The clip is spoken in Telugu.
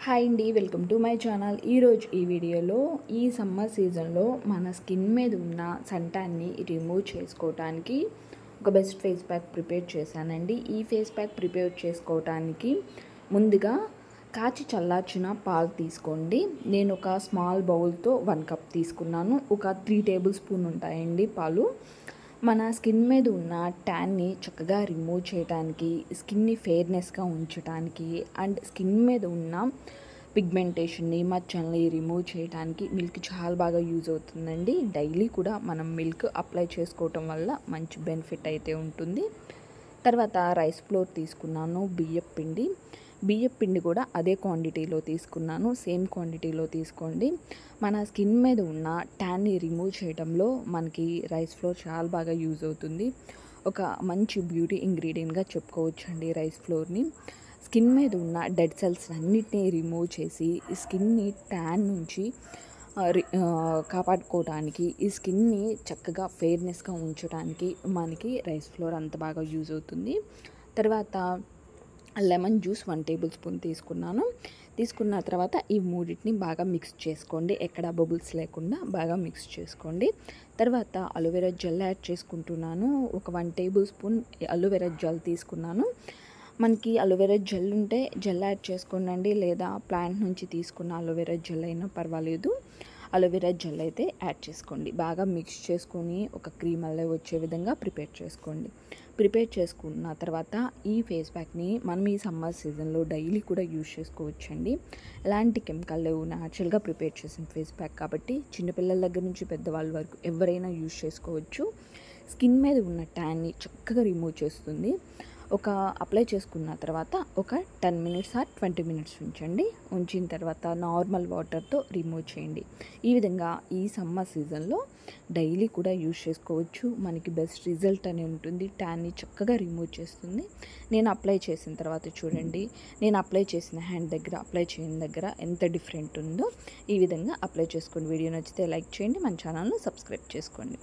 హాయ్ అండి, వెల్కమ్ టు మై ఛానల్. ఈరోజు ఈ వీడియోలో ఈ సమ్మర్ సీజన్లో మన స్కిన్ మీద ఉన్న సన్టాన్ని రిమూవ్ చేసుకోవడానికి ఒక బెస్ట్ ఫేస్ ప్యాక్ ప్రిపేర్ చేశానండి. ఈ ఫేస్ ప్యాక్ ప్రిపేర్ చేసుకోవడానికి ముందుగా కాచి చల్లార్చిన పాలు తీసుకోండి. నేను ఒక స్మాల్ బౌల్తో 1 కప్ తీసుకున్నాను. ఒక 3 టేబుల్ స్పూన్ ఉంటాయండి పాలు. మన స్కిన్ మీద ఉన్న ట్యాన్ని చక్కగా రిమూవ్ చేయడానికి, స్కిన్ని ఫెయిర్నెస్గా ఉంచడానికి అండ్ స్కిన్ మీద ఉన్న పిగ్మెంటేషన్ని, మచ్చల్ని రిమూవ్ చేయడానికి మిల్క్ చాలా బాగా యూజ్ అవుతుందండి. డైలీ కూడా మనం మిల్క్ అప్లై చేసుకోవటం వల్ల మంచి బెనిఫిట్ అయితే ఉంటుంది. తర్వాత రైస్ ఫ్లోర్ తీసుకున్నాను, బియ్యపు పిండి కూడా అదే క్వాంటిటీలో తీసుకున్నాను. సేమ్ క్వాంటిటీలో తీసుకోండి. మన స్కిన్ మీద ఉన్న ట్యాన్ని రిమూవ్ చేయడంలో మనకి రైస్ ఫ్లోర్ చాలా బాగా యూజ్ అవుతుంది. ఒక మంచి బ్యూటీ ఇంగ్రీడియంట్గా చెప్పుకోవచ్చండి రైస్ ఫ్లోర్ని. స్కిన్ మీద ఉన్న డెడ్ సెల్స్ అన్నిటినీ రిమూవ్ చేసి స్కిన్ని ట్యాన్ నుంచి కాపాడుకోవడానికి, ఈ స్కిన్ని చక్కగా ఫెయిర్నెస్గా ఉంచడానికి మనకి రైస్ ఫ్లోర్ అంత బాగా యూజ్ అవుతుంది. తర్వాత లెమన్ జ్యూస్ 1 టేబుల్ స్పూన్ తీసుకున్న తర్వాత ఈ మూడింటిని బాగా మిక్స్ చేసుకోండి. ఎక్కడ బబుల్స్ లేకుండా బాగా మిక్స్ చేసుకోండి. తర్వాత అలోవెరా జెల్ యాడ్ చేసుకుంటున్నాను. ఒక 1 టేబుల్ స్పూన్ అలోవెరా జెల్ తీసుకున్నాను. మనకి అలోవెరా జెల్ ఉంటే జెల్ యాడ్ చేసుకోండి, లేదా ప్లాంట్ నుంచి తీసుకున్న అలోవెరా జెల్ అయినా పర్వాలేదు. అలోవెరా జెల్ అయితే యాడ్ చేసుకోండి. బాగా మిక్స్ చేసుకొని ఒక క్రీమ్ అల్లే వచ్చే విధంగా ప్రిపేర్ చేసుకున్న తర్వాత ఈ ఫేస్ ప్యాక్ని మనం ఈ సమ్మర్ సీజన్లో డైలీ కూడా యూజ్ చేసుకోవచ్చండి. ఎలాంటి కెమికల్ లేవు, న్యాచురల్గా ప్రిపేర్ చేసిన ఫేస్ ప్యాక్ కాబట్టి చిన్నపిల్లల దగ్గర నుంచి పెద్దవాళ్ళ వరకు ఎవరైనా యూజ్ చేసుకోవచ్చు. స్కిన్ మీద ఉన్న ట్యాన్ని చక్కగా రిమూవ్ చేస్తుంది. అప్లై చేసుకున్న తర్వాత ఒక 10 మినిట్స్ ఆర్ 20 మినిట్స్ ఉంచిన తర్వాత నార్మల్ వాటర్తో రిమూవ్ చేయండి. ఈ విధంగా ఈ సమ్మర్ సీజన్లో డైలీ కూడా యూజ్ చేసుకోవచ్చు. మనకి బెస్ట్ రిజల్ట్ అని ఉంటుంది. ట్యాన్ని చక్కగా రిమూవ్ చేస్తుంది. నేను అప్లై చేసిన తర్వాత చూడండి, నేను అప్లై చేసిన హ్యాండ్ దగ్గర, అప్లై చేయని దగ్గర ఎంత డిఫరెంట్ ఉందో. ఈ విధంగా అప్లై చేసుకోండి. వీడియో నచ్చితే లైక్ చేయండి, మన ఛానల్ను సబ్స్క్రైబ్ చేసుకోండి.